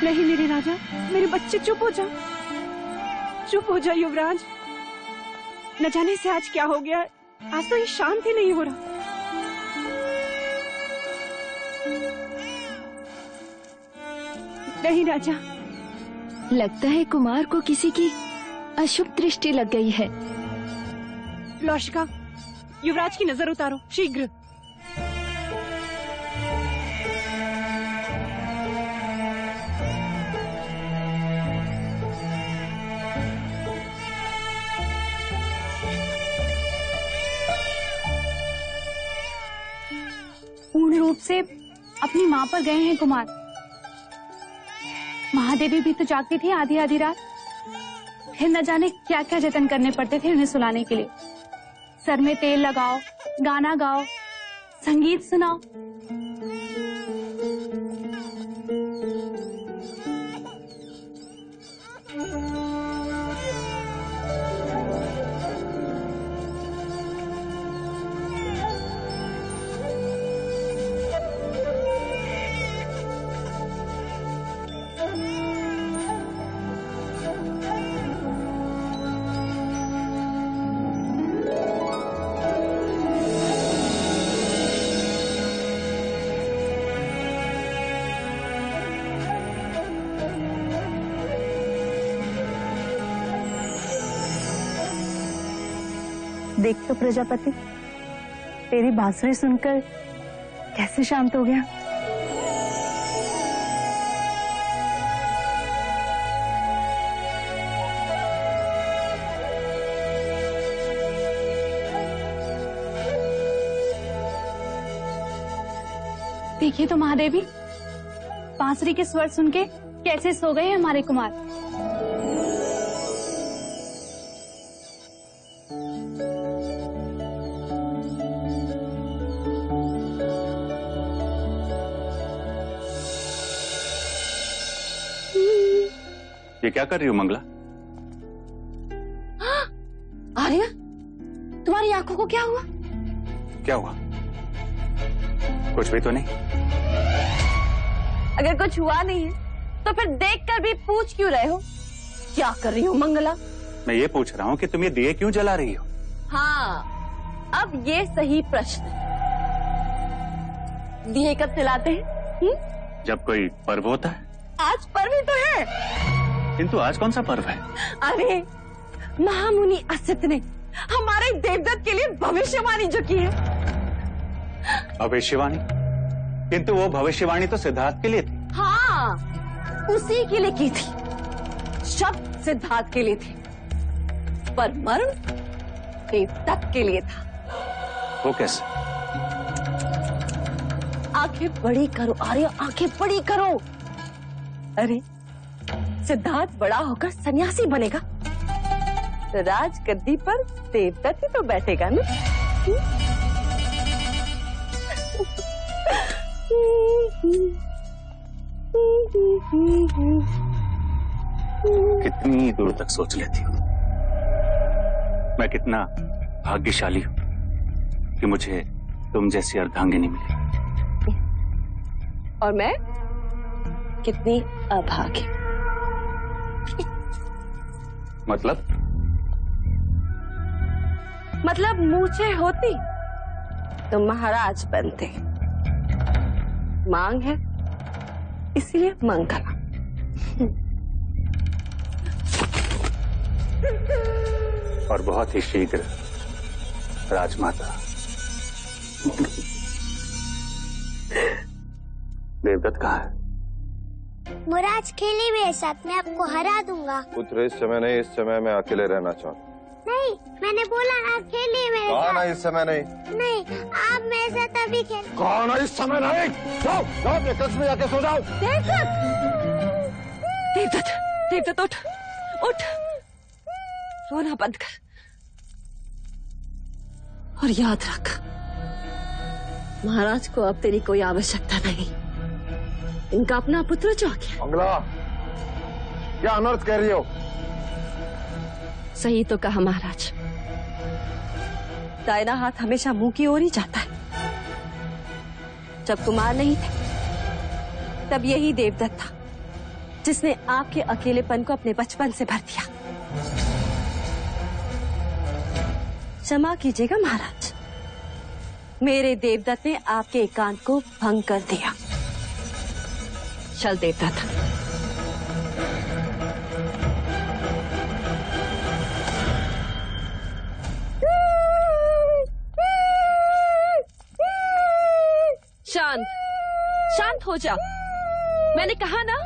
नहीं मेरे राजा, मेरे बच्चे, चुप हो जाओ, चुप हो जाओ युवराज। न जाने से आज क्या हो गया, आज तो ये शांत ही नहीं हो रहा। नहीं राजा, लगता है कुमार को किसी की अशुभ दृष्टि लग गई है। लौशिका, युवराज की नजर उतारो शीघ्र। पूर्ण रूप से अपनी माँ पर गए हैं कुमार। महादेवी भी तो जागती थी आधी आधी रात, फिर न जाने क्या क्या जतन करने पड़ते थे उन्हें सुलाने के लिए। सर में तेल लगाओ, गाना गाओ, संगीत सुनाओ। देख तो प्रजापति, तेरी बांसुरी सुनकर कैसे शांत हो गया। देखिए तो महादेवी, बांसुरी के स्वर सुन के कैसे सो गए हमारे कुमार। ये क्या कर रही हो मंगला? आर्या, तुम्हारी आंखों को क्या हुआ? क्या हुआ? कुछ भी तो नहीं। अगर कुछ हुआ नहीं है तो फिर देखकर भी पूछ क्यों रहे हो? क्या कर रही हो मंगला? मैं ये पूछ रहा हूँ कि तुम ये दिए क्यों जला रही हो? हाँ, अब ये सही प्रश्न है। दिए कब जलाते हैं? जब कोई पर्व होता है। आज पर्व ही तो है। किंतु आज कौन सा पर्व है? अरे, महामुनि असित ने हमारे देवदत्त के लिए भविष्यवाणी जो की है। भविष्यवाणी? किंतु वो भविष्यवाणी तो सिद्धार्थ के लिए थी। हाँ, उसी के लिए की थी। शब्द सिद्धार्थ के लिए थे, पर मर्म देवदत्त के लिए था। वो कैसे? आंखें बड़ी करो आर्य, आंखें बड़ी करो। अरे, सिद्धार्थ बड़ा होकर सन्यासी बनेगा तो राजगद्दी पर देवदत्त ही तो बैठेगा ना। कितनी दूर तक सोच लेती हूँ। मैं कितना भाग्यशाली हूँ कि मुझे तुम जैसी अर्धांगिनी मिली। और मैं कितनी अभागी। मतलब मूछें होती तो महाराज बनते। मांग है इसलिए मंगला। और बहुत ही शीघ्र राजमाता। देवदत्त कहाँ है? मुराज खेले भी है साथ में, आपको हरा दूंगा। पुत्र इस समय नहीं, इस समय मैं अकेले रहना चाहता हूँ। नहीं, मैंने बोला ना खेलिए मेरे साथ। कहा ना इस समय नहीं। नहीं, आप मेरे साथ अभी खेल। कहा ना इस समय नहीं। जाओ, जाओ अपने कक्ष में जाके सो जाओ। देवदत्त, देवदत्त उठ, उठ, रोना बंद कर और याद रख, महाराज को अब तेरी कोई आवश्यकता नहीं। इनका अपना पुत्र जो आ गया। मंगला, क्या अनर्थ कह रही हो? सही तो कहा महाराज। दाहिना हाथ हमेशा मुंह की ओर ही जाता है। जब कुमार नहीं थे तब यही देवदत्त था जिसने आपके अकेलेपन को अपने बचपन से भर दिया। क्षमा कीजिएगा महाराज, मेरे देवदत्त ने आपके एकांत को भंग कर दिया। चल देवदत्त। शांत शांत हो जा, मैंने कहा ना,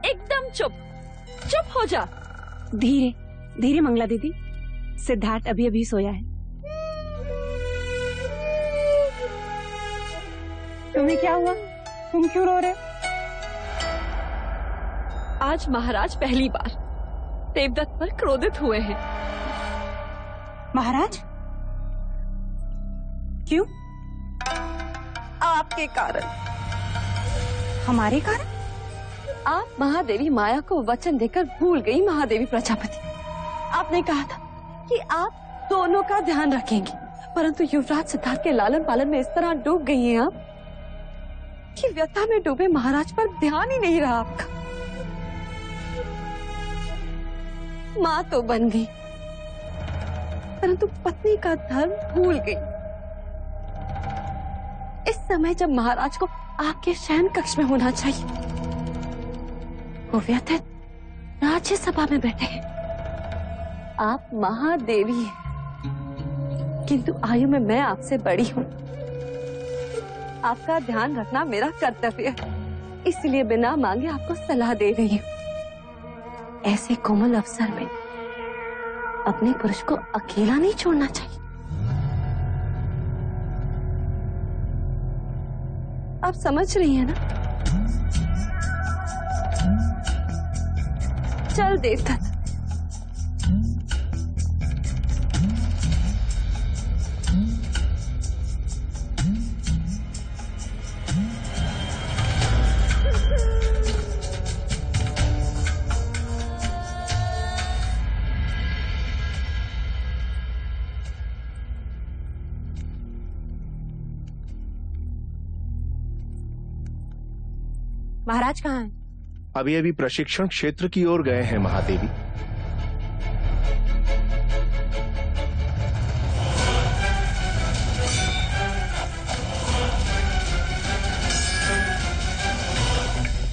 एकदम चुप चुप हो जा। धीरे धीरे मंगला दीदी, सिद्धार्थ अभी अभी सोया है। तुम्हें क्या हुआ? तुम क्यों रो रहे? आज महाराज पहली बार देवदत्त पर क्रोधित हुए हैं। महाराज क्यों? आपके कारण। हमारे कारण? आप महादेवी माया को वचन देकर भूल गई महादेवी प्रजापति। आपने कहा था कि आप दोनों का ध्यान रखेंगी, परंतु युवराज सिद्धार्थ के लालन पालन में इस तरह डूब गई हैं आप कि व्यथा में डूबे महाराज पर ध्यान ही नहीं रहा आपका। मां तो बन गई, परंतु पत्नी का धर्म भूल गई। इस समय जब महाराज को आपके शयन कक्ष में होना चाहिए, वो व्यथित राज्यसभा में बैठे हैं। आप महादेवी हैं, किंतु आयु में मैं आपसे बड़ी हूं। आपका ध्यान रखना मेरा कर्तव्य है, इसलिए बिना मांगे आपको सलाह दे रही हूं। ऐसे कोमल अवसर में अपने पुरुष को अकेला नहीं छोड़ना चाहिए। आप समझ रही हैं ना? चल देवदत्त। महाराज कहाँ हैं? अभी अभी प्रशिक्षण क्षेत्र की ओर गए हैं महादेवी।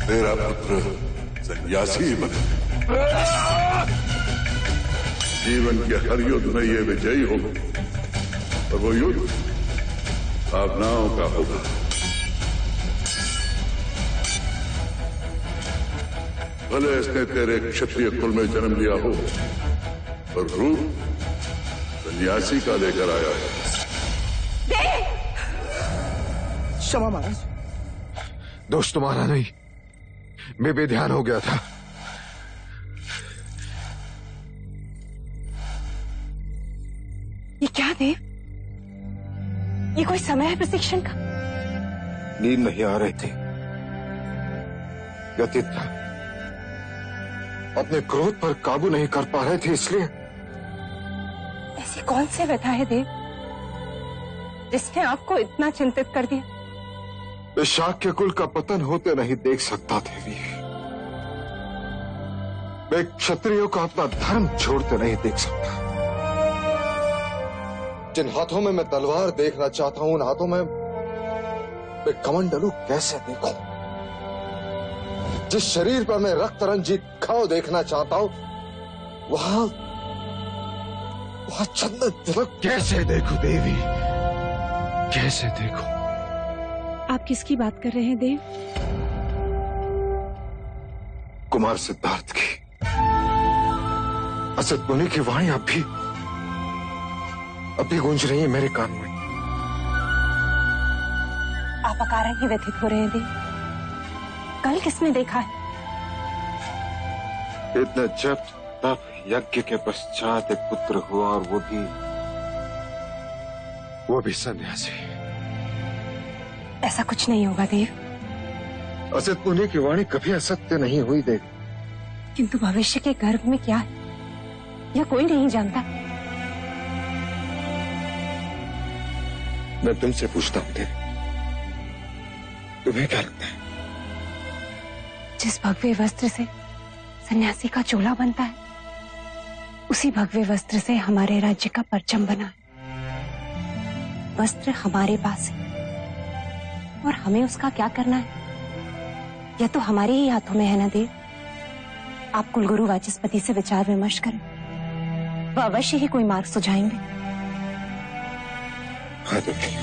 मेरा पुत्र सन्यासी बने, जीवन के हर युद्ध में ये विजयी होगा, और वो युद्ध भावनाओं का होगा। भले इसने तेरे क्षत्रिय कुल में जन्म लिया हो, और रूप सन्यासी का लेकर आया है। क्षमा महाराज। दोस्त तुम्हारा नहीं, मैं बेध्यान हो गया था। ये क्या देव? ये कोई समय है प्रशिक्षण का? नींद नहीं आ रही थी, व्यथित था, अपने क्रोध पर काबू नहीं कर पा रहे थे, इसलिए। ऐसी कौन सी व्यथा है देव जिसने आपको इतना चिंतित कर दिया? इस शाक्य कुल का पतन होते नहीं देख सकता देवी। मैं क्षत्रियों का अपना धर्म छोड़ते नहीं देख सकता। जिन हाथों में मैं तलवार देखना चाहता हूं, उन हाथों में मैं कमंडलू कैसे देखूं? जिस शरीर पर मैं रक्त रंजित घाव देखना चाहता हूं, वहां चंदन तिलक कैसे देखूं देवी, कैसे देखूं? आप किसकी बात कर रहे हैं देव? कुमार सिद्धार्थ की। असत मुनि की वाणी अभी गूंज रही है मेरे कान में। आप अकारण ही व्यथित हो रहे हैं देव। कल किसने देखा है? इतना जप तप यज्ञ के पश्चात एक पुत्र हुआ, और वो भी सन्यासी। ऐसा कुछ नहीं होगा देव। असत मुनि की वाणी कभी असत्य नहीं हुई देव। किंतु भविष्य के गर्भ में क्या है यह कोई नहीं जानता। मैं तुमसे पूछता हूं देव, तुम्हें क्या लगता है? जिस भगवे वस्त्र से सन्यासी का चोला बनता है, उसी भगवे वस्त्र से हमारे राज्य का परचम बना है। वस्त्र हमारे पास है और हमें उसका क्या करना है, यह तो हमारे ही हाथों में है ना देव। आप कुलगुरु वाचस्पति से विचार विमर्श करें, वह अवश्य ही कोई मार्ग सुझाएंगे। हाँ देवी।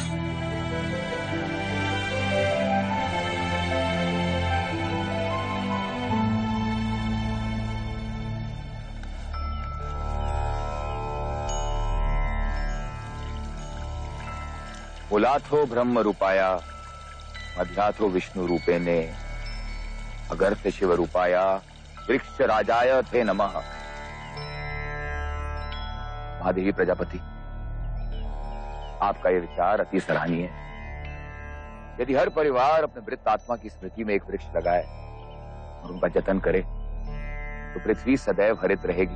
मूलाथो ब्रह्म रूपाया मध्याथो विष्णु रूपेणे अगर्त शिव रूपाया वृक्ष राजाय थे नमः। महादेवी प्रजापति, आपका यह विचार अति सराहनीय है। यदि हर परिवार अपने मृत आत्मा की स्मृति में एक वृक्ष लगाए और उनका जतन करे तो पृथ्वी सदैव हरित रहेगी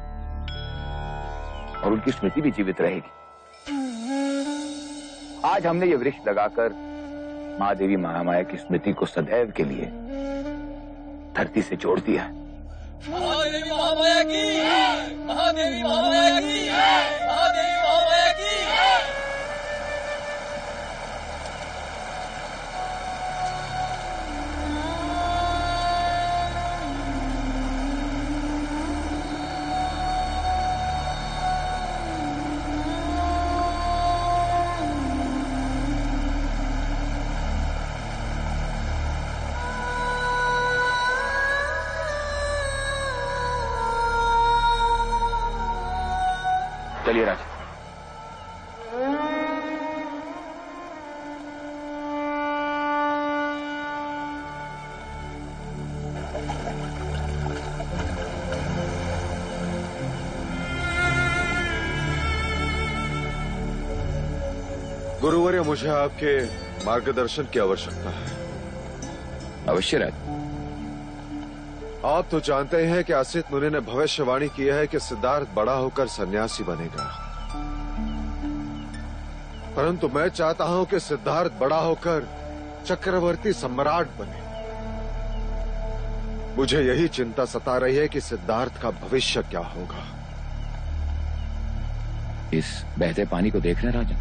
और उनकी स्मृति भी जीवित रहेगी। आज हमने ये वृक्ष लगाकर महादेवी महामाया की स्मृति को सदैव के लिए धरती से जोड़ दिया है। महादेवी महामाया की, महादेवी महामाया की, महादेवी महामाया की। चलिए राजा। गुरुवर्य, मुझे आपके मार्गदर्शन की आवश्यकता है। अवश्य राजा। आप तो जानते हैं कि असित मुनि ने भविष्यवाणी की है कि सिद्धार्थ बड़ा होकर सन्यासी बनेगा, परंतु मैं चाहता हूं कि सिद्धार्थ बड़ा होकर चक्रवर्ती सम्राट बने। मुझे यही चिंता सता रही है कि सिद्धार्थ का भविष्य क्या होगा। इस बहते पानी को देख रहे हैं राजा?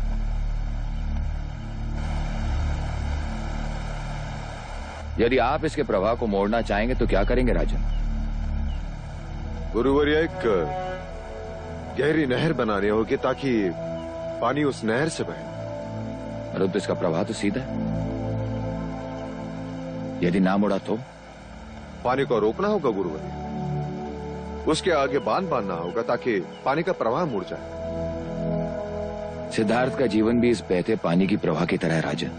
यदि आप इसके प्रवाह को मोड़ना चाहेंगे तो क्या करेंगे राजन? गुरुवर्य, एक गहरी नहर बनानी होगी ताकि पानी उस नहर से बहे। परंतु इसका प्रवाह तो सीधा है। यदि ना मुड़ा तो पानी को रोकना होगा गुरुवर्य। उसके आगे बांध बांधना होगा ताकि पानी का प्रवाह मुड़ जाए। सिद्धार्थ का जीवन भी इस बहते पानी की प्रवाह की तरह है राजन।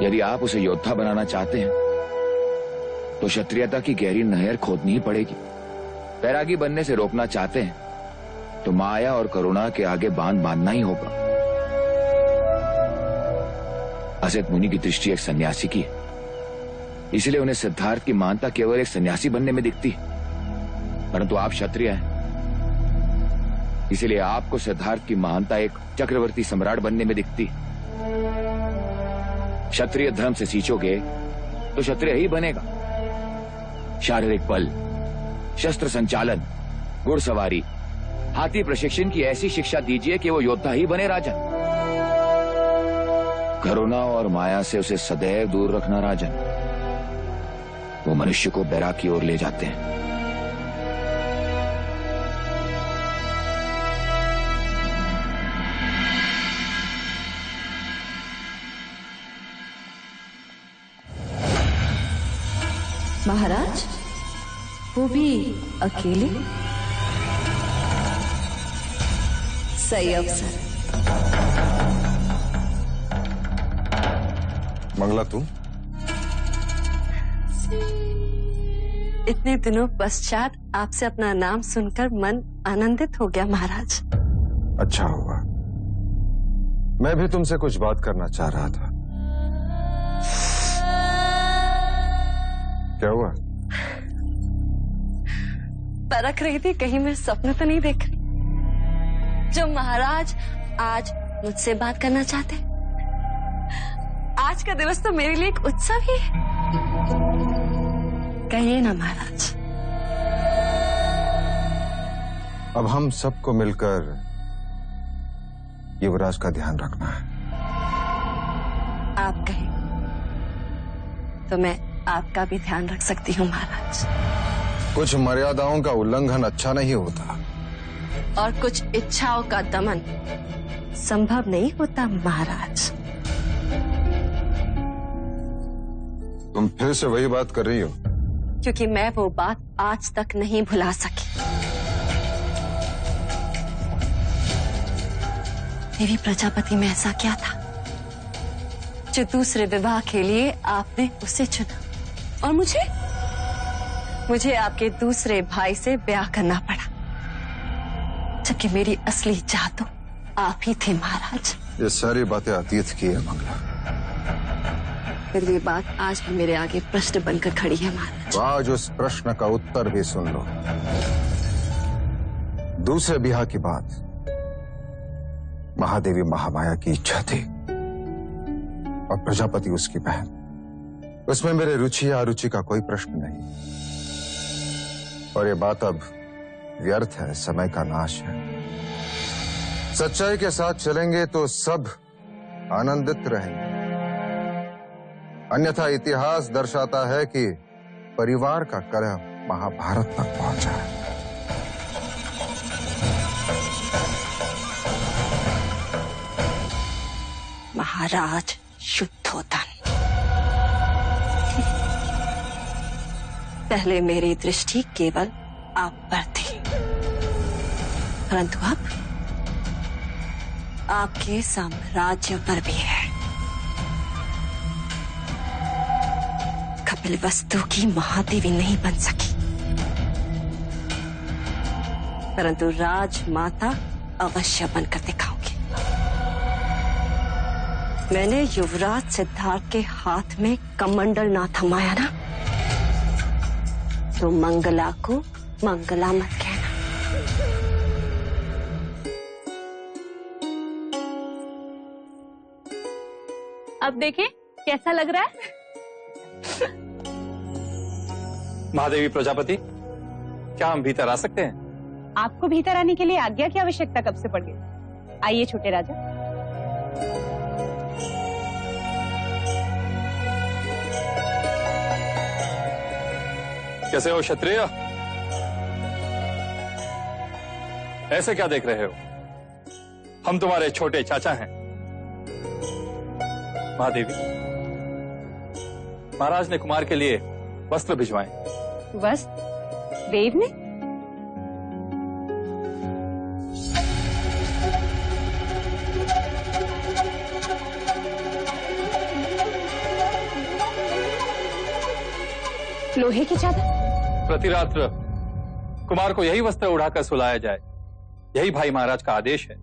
यदि आप उसे योद्धा बनाना चाहते हैं तो क्षत्रियता की गहरी नहर खोदनी ही पड़ेगी। बैरागी बनने से रोकना चाहते हैं तो माया और करुणा के आगे बांध बांधना ही होगा। असित मुनि की दृष्टि एक सन्यासी की है, इसलिए उन्हें सिद्धार्थ की महानता केवल एक सन्यासी बनने में दिखती है। परंतु आप क्षत्रिय हैं, इसलिए आपको सिद्धार्थ की महानता एक चक्रवर्ती सम्राट बनने में दिखती है। क्षत्रिय धर्म से सींचोगे तो क्षत्रिय ही बनेगा। शारीरिक बल, शस्त्र संचालन, घुड़सवारी, हाथी प्रशिक्षण की ऐसी शिक्षा दीजिए कि वो योद्धा ही बने राजन। करुणा और माया से उसे सदैव दूर रखना राजन। वो मनुष्य को बैराग की ओर ले जाते हैं। महाराज, वो भी अकेले? सही अवसर। मंगला, तू इतने दिनों पश्चात आपसे अपना नाम सुनकर मन आनंदित हो गया महाराज। अच्छा हुआ। मैं भी तुमसे कुछ बात करना चाह रहा था। क्या हुआ? परख रही थी कहीं मैं सपने तो नहीं देख रही जो महाराज आज मुझसे बात करना चाहते। आज का दिवस तो मेरे लिए एक उत्सव ही है। कहिए ना महाराज। अब हम सबको मिलकर युवराज का ध्यान रखना है। आप कहें तो मैं आपका भी ध्यान रख सकती हूँ महाराज। कुछ मर्यादाओं का उल्लंघन अच्छा नहीं होता और कुछ इच्छाओं का दमन संभव नहीं होता महाराज। तुम फिर से वही बात कर रही हो? क्योंकि मैं वो बात आज तक नहीं भुला सकी। देवी प्रजापति में ऐसा क्या था जो दूसरे विवाह के लिए आपने उसे चुना और मुझे आपके दूसरे भाई से ब्याह करना पड़ा, जबकि मेरी असली चाह तो आप ही थे महाराज। ये सारी बातें अतीत की है मंगला। फिर ये बात आज भी मेरे आगे प्रश्न बनकर खड़ी है महाराज। आज उस प्रश्न का उत्तर भी सुन लो। दूसरे ब्याह की बात महादेवी महामाया की इच्छा थी और प्रजापति उसकी बहन। उसमें मेरे रुचि या अरुचि का कोई प्रश्न नहीं और ये बात अब व्यर्थ है, समय का नाश है। सच्चाई के साथ चलेंगे तो सब आनंदित रहेंगे, अन्यथा इतिहास दर्शाता है कि परिवार का कलह महाभारत तक पहुंचा है। महाराज शुद्धोदन, पहले मेरी दृष्टि केवल आप पर थी, परंतु अब आपके साम्राज्य पर भी है। कपिलवस्तु की महादेवी नहीं बन सकी, परंतु राजमाता अवश्य बनकर दिखाऊंगी। मैंने युवराज सिद्धार्थ के हाथ में कमंडल ना थमाया ना, तो मंगला को मंगला मत कहना। अब देखें कैसा लग रहा है। महादेवी प्रजापति, क्या हम भीतर आ सकते हैं? आपको भीतर आने के लिए आज्ञा की आवश्यकता कब से पड़ गई? आइए छोटे राजा। कैसे हो क्षत्रिय? ऐसे क्या देख रहे हो? हम तुम्हारे छोटे चाचा हैं। महादेवी, महाराज ने कुमार के लिए वस्त्र भिजवाए। वस्त्र? देव ने? लोहे की चादर? प्रतिरात्र कुमार को यही वस्त्र उड़ाकर सुलाया जाए, यही भाई महाराज का आदेश है।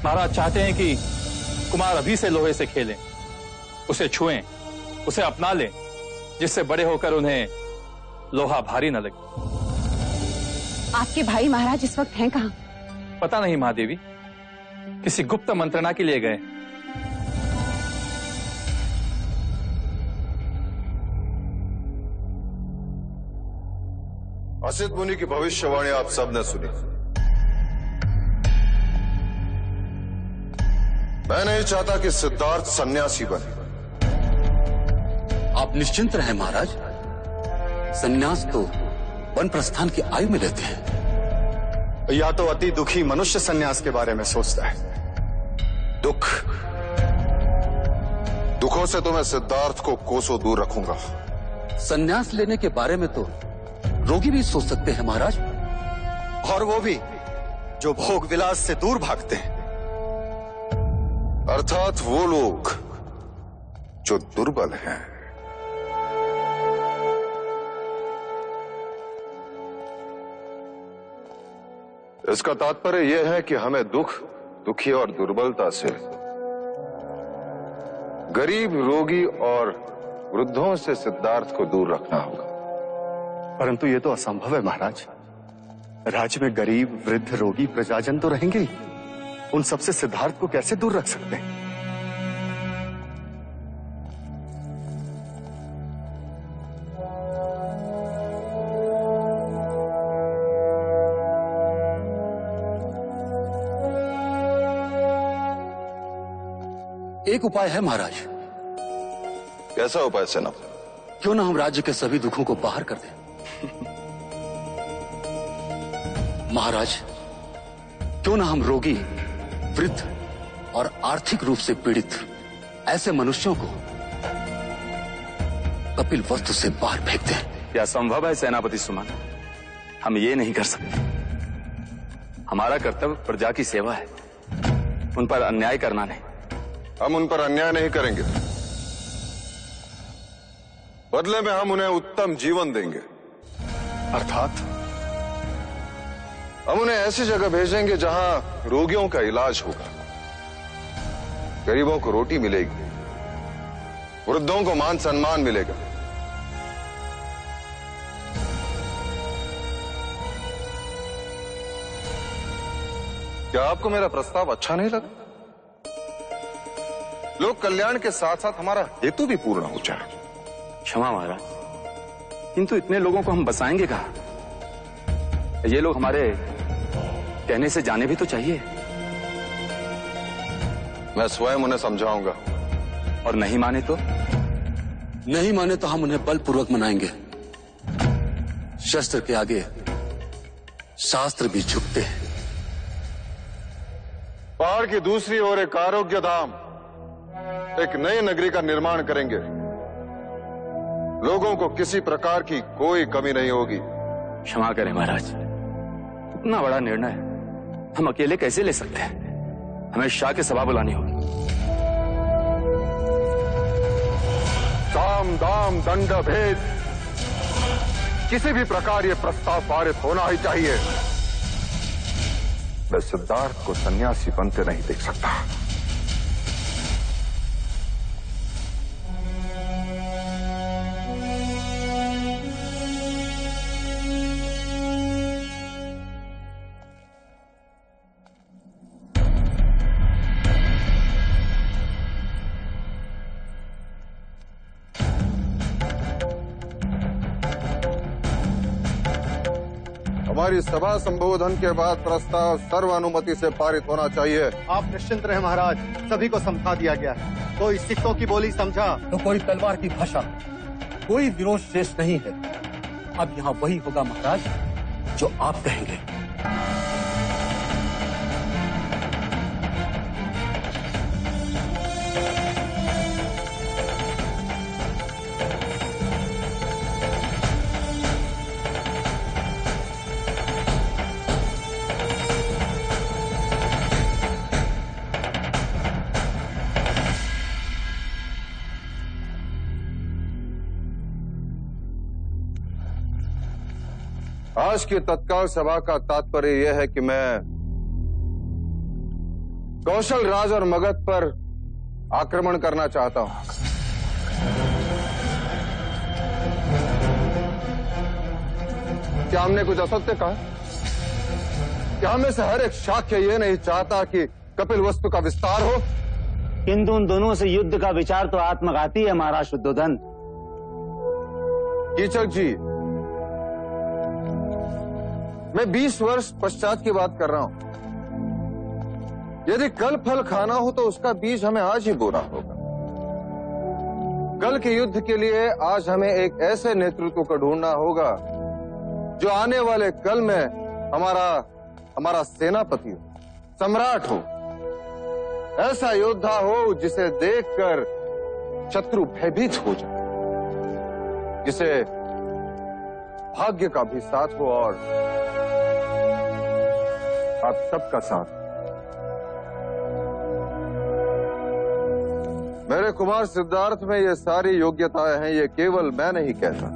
महाराज चाहते हैं कि कुमार अभी से लोहे से खेलें, उसे छुएं, उसे अपना लें, जिससे बड़े होकर उन्हें लोहा भारी न लगे। आपके भाई महाराज इस वक्त हैं कहाँ? पता नहीं महादेवी, किसी गुप्त मंत्रणा के लिए गए। असित मुनि की भविष्यवाणी आप सबने सुनी। मैं नहीं चाहता कि सिद्धार्थ सन्यासी बने। आप निश्चिंत रहें महाराज, सन्यास तो वन प्रस्थान की आयु में लेते हैं। या तो अति दुखी मनुष्य सन्यास के बारे में सोचता है। दुखों से तो मैं सिद्धार्थ को कोसों दूर रखूंगा। सन्यास लेने के बारे में तो रोगी भी सोच सकते हैं महाराज, और वो भी जो भोग विलास से दूर भागते हैं। अर्थात वो लोग जो दुर्बल हैं। इसका तात्पर्य यह है कि हमें दुखी और दुर्बलता से, गरीब, रोगी और वृद्धों से सिद्धार्थ को दूर रखना होगा। परंतु ये तो असंभव है महाराज। राज्य में गरीब, वृद्ध, रोगी, प्रजाजन तो रहेंगे ही। उन सबसे सिद्धार्थ को कैसे दूर रख सकते हैं? एक उपाय है महाराज। कैसा उपाय सेना? क्यों ना हम राज्य के सभी दुखों को बाहर कर दें। महाराज, क्यों ना हम रोगी, वृद्ध और आर्थिक रूप से पीड़ित ऐसे मनुष्यों को कपिल वस्तु से बाहर फेंक दें। क्या संभव है सेनापति सुमन? हम ये नहीं कर सकते। हमारा कर्तव्य प्रजा की सेवा है, उन पर अन्याय करना नहीं। हम उन पर अन्याय नहीं करेंगे, बदले में हम उन्हें उत्तम जीवन देंगे। अर्थात हम उन्हें ऐसी जगह भेजेंगे जहां रोगियों का इलाज होगा, गरीबों को रोटी मिलेगी, वृद्धों को मान सम्मान मिलेगा। क्या आपको मेरा प्रस्ताव अच्छा नहीं लगा? लोक कल्याण के साथ साथ हमारा हेतु भी पूर्ण हो जाए। क्षमा महाराज, किंतु इतने लोगों को हम बसाएंगे कहाँ? ये लोग हमारे कहने से जाने भी तो चाहिए। मैं स्वयं उन्हें समझाऊंगा। और नहीं माने तो? नहीं माने तो हम उन्हें बलपूर्वक मनाएंगे। शस्त्र के आगे शास्त्र भी झुकते हैं। पहाड़ की दूसरी ओर एक आरोग्य धाम, एक नई नगरी का निर्माण करेंगे। लोगों को किसी प्रकार की कोई कमी नहीं होगी। क्षमा करें महाराज, इतना बड़ा निर्णय हम अकेले कैसे ले सकते हैं? हमें शाह की सभा बुलानी होगी। साम दाम दंड भेद, किसी भी प्रकार ये प्रस्ताव पारित होना ही चाहिए। मैं सिद्धार्थ को सन्यासी बनते नहीं देख सकता। हमारी सभा संबोधन के बाद प्रस्ताव सर्वानुमति से पारित होना चाहिए। आप निश्चिंत रहे महाराज, सभी को समझा दिया गया है। कोई सिक्कों की बोली समझा तो कोई तलवार की भाषा, कोई विरोध शेष नहीं है। अब यहाँ वही होगा महाराज जो आप कहेंगे। आज की तत्काल सभा का तात्पर्य यह है कि मैं कौशल राज और मगध पर आक्रमण करना चाहता हूं। क्या हमने कुछ असत्य कहा? क्या हमें से हर एक शाक्य ये नहीं चाहता कि कपिल वस्तु का विस्तार हो? किंतु उन दोनों से युद्ध का विचार तो आत्मघाती है महाराज शुद्धोधन। कीचक जी, मैं 20 वर्ष पश्चात की बात कर रहा हूं। यदि कल फल खाना हो तो उसका बीज हमें आज ही बोना होगा। कल के युद्ध के लिए आज हमें एक ऐसे नेतृत्व को ढूंढना होगा जो आने वाले कल में हमारा सेनापति हो, सम्राट हो, ऐसा योद्धा हो जिसे देखकर शत्रु भयभीत हो जाए, जिसे भाग्य का भी साथ हो और आप सबका साथ। मेरे कुमार सिद्धार्थ में ये सारी योग्यताएं हैं, ये केवल मैं नहीं कहता।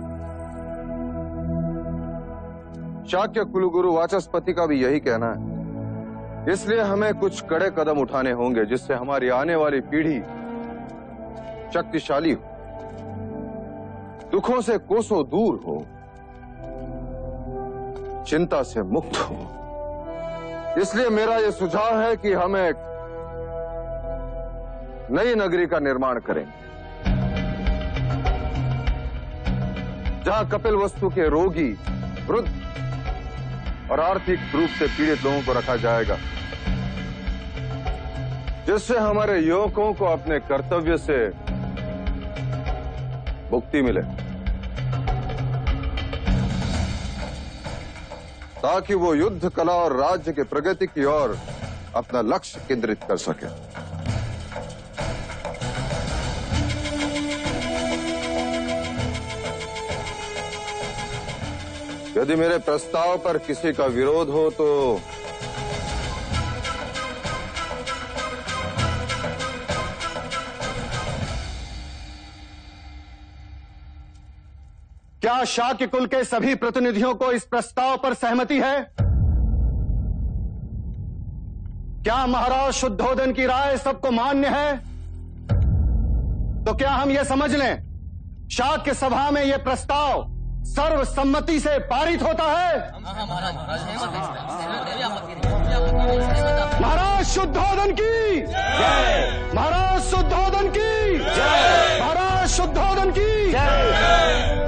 शाक्य कुलगुरु वाचस्पति का भी यही कहना है। इसलिए हमें कुछ कड़े कदम उठाने होंगे जिससे हमारी आने वाली पीढ़ी शक्तिशाली हो, दुखों से कोसों दूर हो, चिंता से मुक्त हो। इसलिए मेरा यह सुझाव है कि हम एक नई नगरी का निर्माण करें जहां कपिल वस्तु के रोगी, वृद्ध और आर्थिक रूप से पीड़ित लोगों को रखा जाएगा। जिससे हमारे युवकों को अपने कर्तव्य से मुक्ति मिले, ताकि वो युद्ध कला और राज्य के प्रगति की ओर अपना लक्ष्य केंद्रित कर सके। यदि मेरे प्रस्ताव पर किसी का विरोध हो तो क्या शाक्य कुल के सभी प्रतिनिधियों को इस प्रस्ताव पर सहमति है? क्या महाराज शुद्धोदन की राय सबको मान्य है? तो क्या हम ये समझ लें, शाक्य सभा में यह प्रस्ताव सर्वसम्मति से पारित होता है? महाराज शुद्धोदन की जय! महाराज शुद्धोदन की जय! महाराज शुद्धोदन की जय!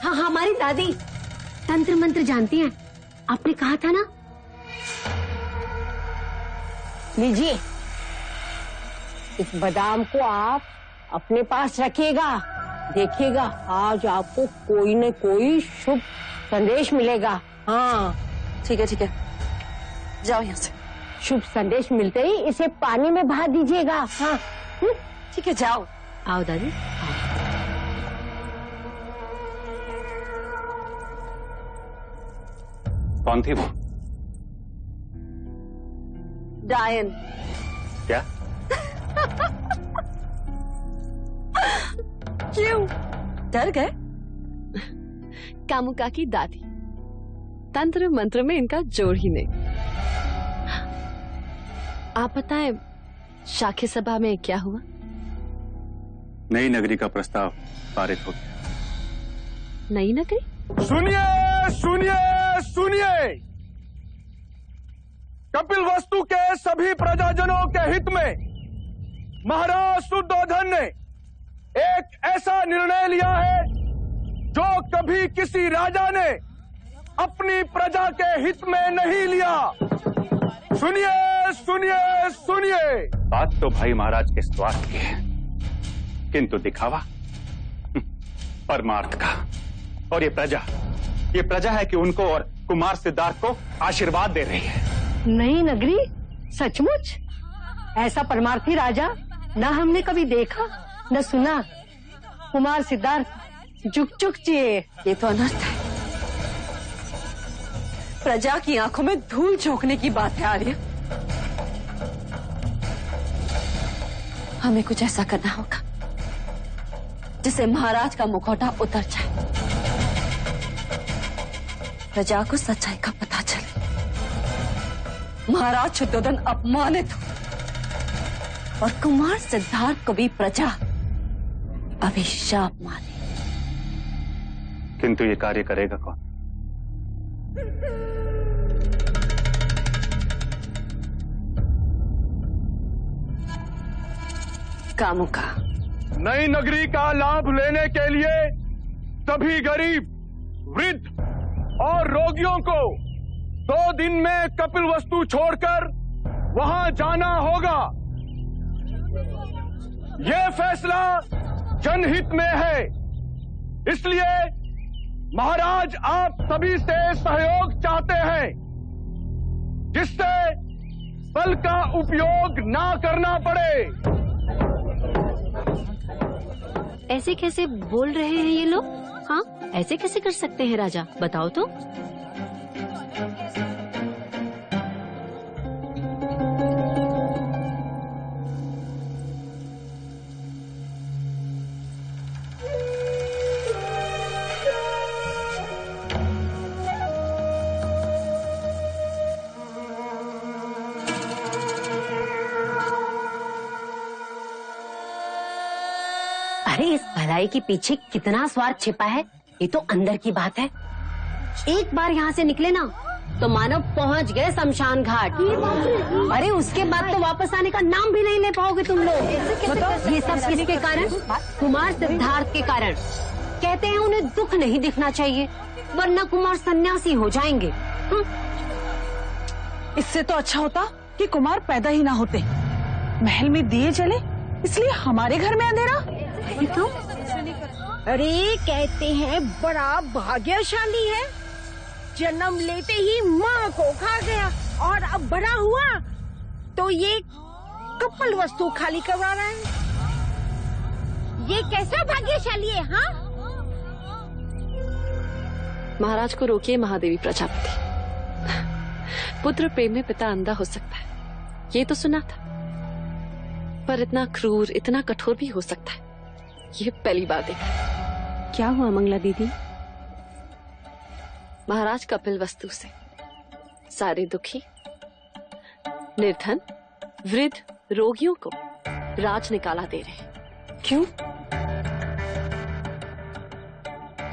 हाँ, हमारी दादी तंत्र मंत्र जानती हैं। आपने कहा था ना। लीजिए, इस बादाम को आप अपने पास रखिएगा। देखिएगा, आज आपको कोई न कोई शुभ संदेश मिलेगा। हाँ, ठीक है, ठीक है, जाओ यहाँ से। शुभ संदेश मिलते ही इसे पानी में बहा दीजिएगा। हाँ, ठीक है, जाओ। आओ दादी। कौन थी वो? डायन। क्या? क्यों डर गए? कामुका की दादी। तंत्र मंत्र में इनका जोड़ ही नहीं। आप बताएं, शाक्य सभा में क्या हुआ? नई नगरी का प्रस्ताव पारित हो गया। नई नगरी? सुनिए सुनिए सुनिए, कपिल वस्तु के सभी प्रजाजनों के हित में महाराज शुद्धोधन ने एक ऐसा निर्णय लिया है जो कभी किसी राजा ने अपनी प्रजा के हित में नहीं लिया। सुनिए सुनिए सुनिए। बात तो भाई महाराज के स्वार्थ की है, किंतु दिखावा परमार्थ का। और ये प्रजा है कि उनको और कुमार सिद्धार्थ को आशीर्वाद दे रही है। नई नगरी? सचमुच? ऐसा परमार्थी राजा ना हमने कभी देखा न सुना। कुमार सिद्धार्थ जुक जुक जिए। ये तो अनर्थ है। प्रजा की आंखों में धूल झोंकने की बात है आर्य। हमें कुछ ऐसा करना होगा जिससे महाराज का मुखौटा उतर जाए, प्रजा को सच्चाई का पता चले, महाराज शुद्धोदन अपमानित हो और कुमार सिद्धार्थ को भी प्रजा अभिशाप माने। किंतु ये कार्य करेगा कौन? कामुका। नई नगरी का लाभ लेने के लिए सभी गरीब, वृद्ध और रोगियों को 2 दिन में कपिल वस्तु छोड़कर वहां जाना होगा। यह फैसला जनहित में है, इसलिए महाराज आप सभी से सहयोग चाहते हैं जिससे बल का उपयोग ना करना पड़े। ऐसे कैसे बोल रहे हैं ये लोग? हाँ, ऐसे कैसे कर सकते हैं राजा, बताओ तो। अरे इस भलाई के पीछे कितना स्वार्थ छिपा है, ये तो अंदर की बात है। एक बार यहाँ से निकले ना तो मानो पहुंच गए शमशान घाट। अरे उसके बाद तो वापस आने का नाम भी नहीं ले पाओगे तुम लोग। ये सब किसके कारण? कुमार सिद्धार्थ के कारण। कहते हैं उन्हें दुख नहीं दिखना चाहिए, वरना कुमार सन्यासी हो जाएंगे। इससे तो अच्छा होता कि कुमार पैदा ही ना होते। महल में दिए जले, इसलिए हमारे घर में अंधेरा। तो अरे कहते हैं बड़ा भाग्यशाली है, जन्म लेते ही माँ को खा गया और अब बड़ा हुआ तो ये कपल वस्तु खाली करवा रहा है। ये कैसा भाग्यशाली है? हाँ, महाराज को रोकिए महादेवी प्रजापति। पुत्र प्रेम में पिता अंधा हो सकता है, ये तो सुना था, पर इतना क्रूर, इतना कठोर भी हो सकता है, ये पहली बार देखा। क्या हुआ मंगला दीदी? महाराज कपिल वस्तु से सारे दुखी, निर्धन, वृद्ध, रोगियों को राज निकाला दे रहे हैं। क्यों?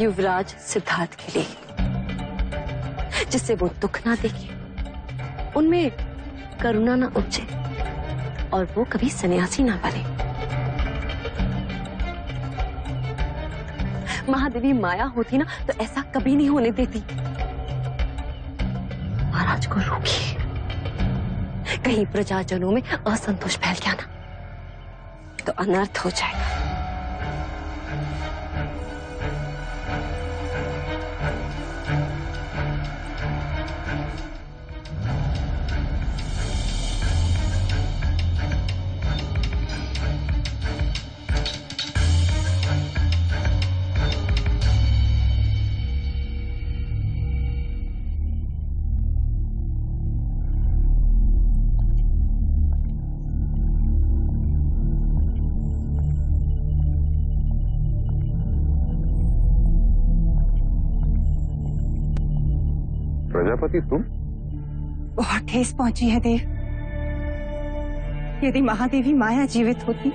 युवराज सिद्धार्थ के लिए, जिससे वो दुख ना देखे, उनमें करुणा ना उपजे और वो कभी सन्यासी ना बने। महादेवी माया होती ना तो ऐसा कभी नहीं होने देती। महाराज को रोकिए, कहीं प्रजाजनों में असंतोष फैल गया ना तो अनर्थ हो जाएगा। प्रजापति तुम? बहुत ठेस पहुंची है देव। यदि महादेवी माया जीवित होती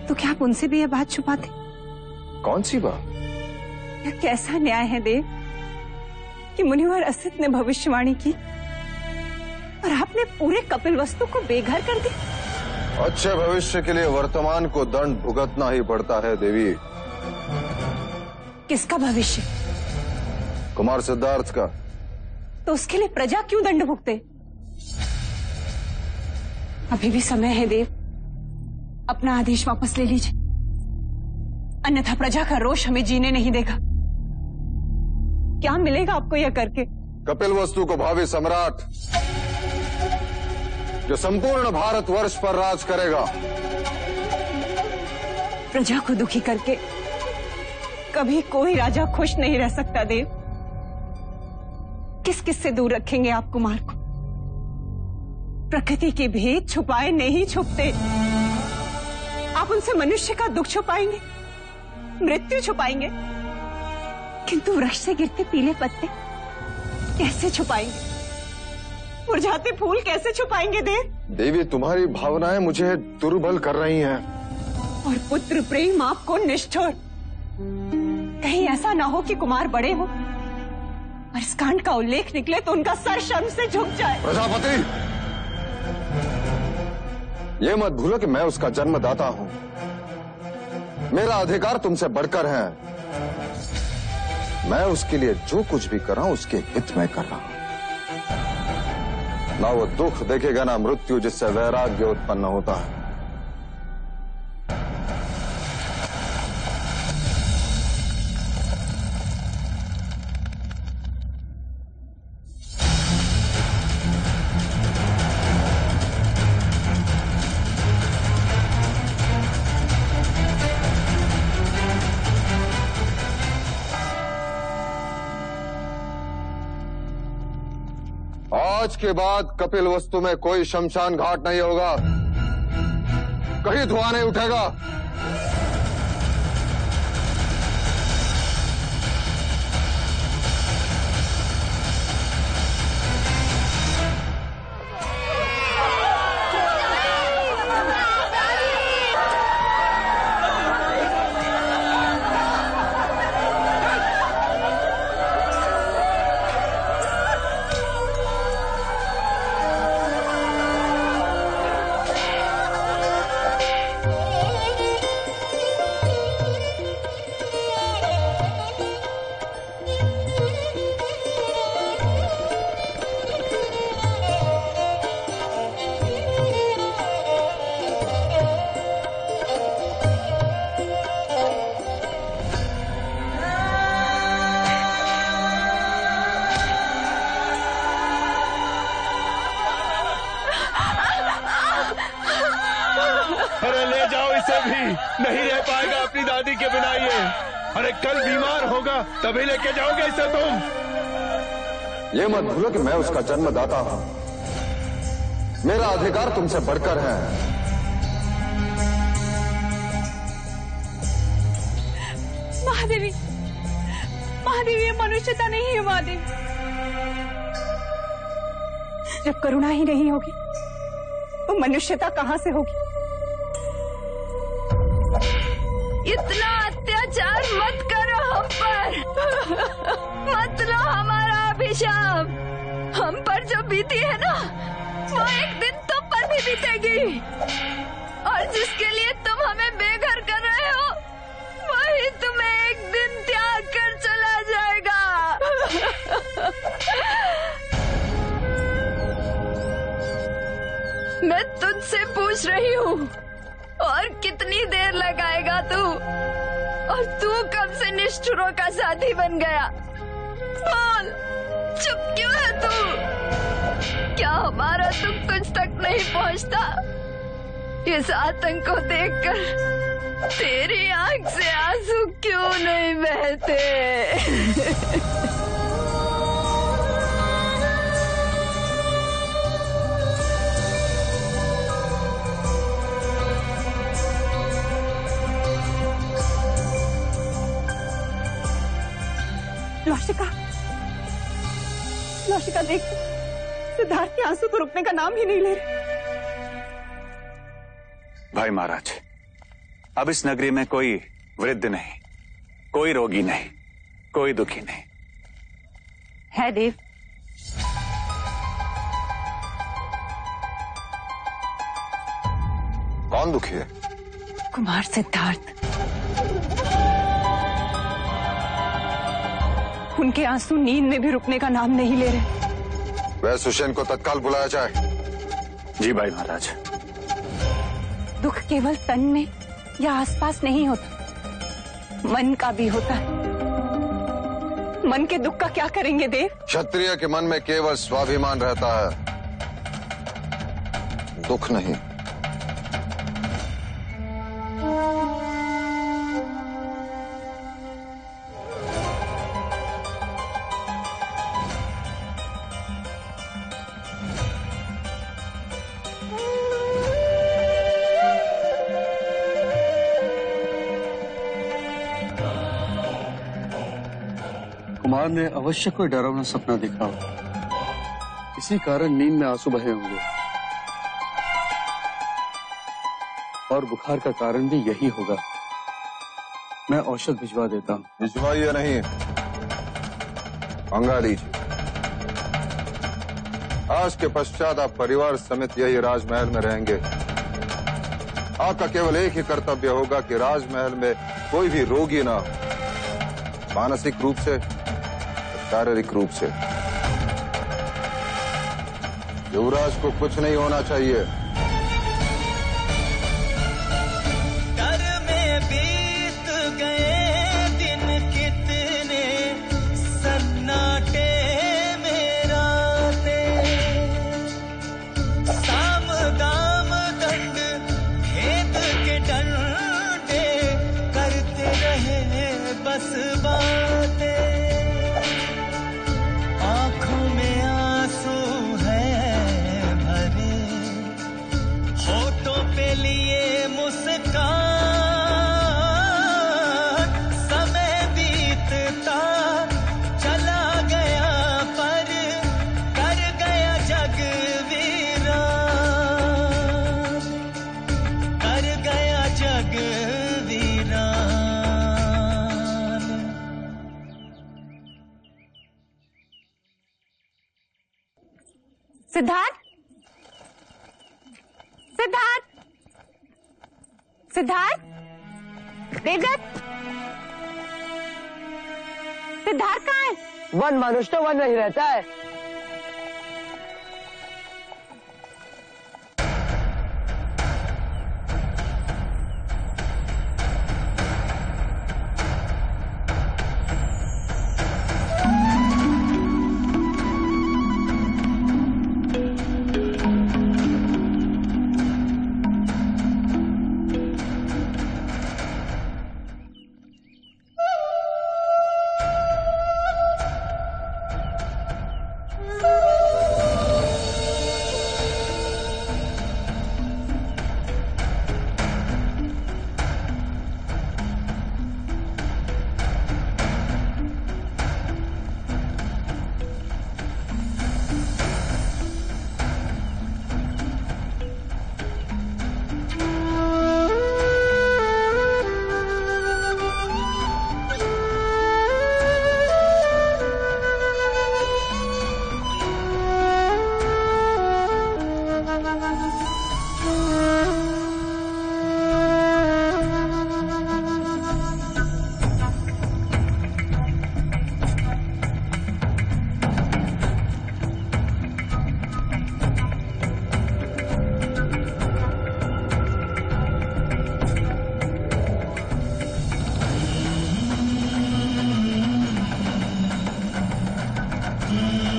तो क्या आप उनसे भी यह बात छुपाते? कौन सी बात? यह कैसा न्याय है देव कि मुनिवर असित ने भविष्यवाणी की और आपने पूरे कपिल वस्तु को बेघर कर दिया। अच्छे भविष्य के लिए वर्तमान को दंड भुगतना ही पड़ता है देवी। किसका भविष्य? कुमार सिद्धार्थ का। तो उसके लिए प्रजा क्यों दंड भुगते? अभी भी समय है देव, अपना आदेश वापस ले लीजिए, अन्यथा प्रजा का रोष हमें जीने नहीं देगा। क्या मिलेगा आपको यह करके? कपिल वस्तु को भावी सम्राट, जो संपूर्ण भारतवर्ष पर राज करेगा। प्रजा को दुखी करके कभी कोई राजा खुश नहीं रह सकता देव। किस किस से दूर रखेंगे आप कुमार को? प्रकृति के भेद छुपाए नहीं छुपते। आप उनसे मनुष्य का दुख छुपाएंगे, मृत्यु छुपाएंगे, किंतु वृक्ष से गिरते पीले पत्ते कैसे छुपाएंगे? मुरझाते फूल कैसे छुपाएंगे देव? देवी तुम्हारी भावनाएं मुझे दुर्बल कर रही हैं। और पुत्र प्रेम आपको निष्ठुर। कहीं ऐसा ना हो कि कुमार बड़े हो और इस कांड का उल्लेख निकले तो उनका सर शर्म से झुक जाए। प्रजापति, ये मत भूलो कि मैं उसका जन्मदाता हूं। मेरा अधिकार तुमसे बढ़कर है। मैं उसके लिए जो कुछ भी कर रहा हूं उसके हित में कर रहा हूं। ना वो दुख देखेगा ना मृत्यु, जिससे वैराग्य उत्पन्न होता है। आज के बाद कपिल वस्तु में कोई शमशान घाट नहीं होगा, कहीं धुआं नहीं उठेगा। से भी नहीं रह पाएगा अपनी दादी के बिना ये। अरे कल बीमार होगा तभी लेके जाओगे इसे तुम। ये मत भूलो कि मैं उसका जन्मदाता हूं। मेरा अधिकार तुमसे बढ़कर है। महादेवी, महादेवी, ये मनुष्यता नहीं है महादेवी। जब करुणा ही नहीं होगी तो मनुष्यता कहां से होगी? इतना अत्याचार मत करो हम पर। मत लो हमारा अभिशाप। हम पर जो बीती है ना, वो एक दिन तुम पर भी बीतेगी। और जिसके लिए तुम हमें बेघर कर रहे हो, वही तुम्हें एक दिन त्याग कर चला जाएगा। मैं तुझसे पूछ रही हूँ, और कितनी देर लगाएगा तू? और तू कब से निष्ठुरों का साथी बन गया? बोल, चुप क्यों है तू? क्या हमारा दुख तुझ तक नहीं पहुँचता? इस आतंक को देखकर तेरी आंख से आंसू क्यों नहीं बहते? लौशिका, लौशिका देख, सिद्धार्थ के आंसू तो रुकने का नाम ही नहीं ले रहे। भाई महाराज, अब इस नगरी में कोई वृद्ध नहीं, कोई रोगी नहीं, कोई दुखी नहीं है देव। कौन दुखी है? कुमार सिद्धार्थ। उनके आंसू नींद में भी रुकने का नाम नहीं ले रहे। वह सुषेण को तत्काल बुलाया जाए। जी भाई महाराज। दुख केवल तन में या आसपास नहीं होता, मन का भी होता है। मन के दुख का क्या करेंगे देव? क्षत्रिय के मन में केवल स्वाभिमान रहता है, दुख नहीं। कुमार ने अवश्य कोई डरावना सपना देखा हो, इसी कारण नींद में आंसू बहे होंगे। और बुखार का कारण भी यही होगा। मैं औषध भिजवा देता हूँ। भिजवाइए नहीं, मंगा लीजिए। आज के पश्चात आप परिवार समेत यही राजमहल में रहेंगे। आपका केवल एक ही कर्तव्य होगा कि राजमहल में कोई भी रोगी ना हो, मानसिक रूप से, शारीरिक रूप से। युवराज को कुछ नहीं होना चाहिए। घर में बीत गए दिन कितने सन्नाटे में रातें। साम दाम दंड भेद के डंडे करते रहे बस बातें। आंखों में आंसू है भरे, होठों पे लिए मुस्कान। समय बीतता चला गया पर कर गया जग वीरान, कर गया जग वीरान। सिद्धार्थ, सिद्धार्थ, सिद्धार्थ, देवदत्त, सिद्धार्थ कहाँ है? वन मनुष्य तो वन नहीं रहता है। है।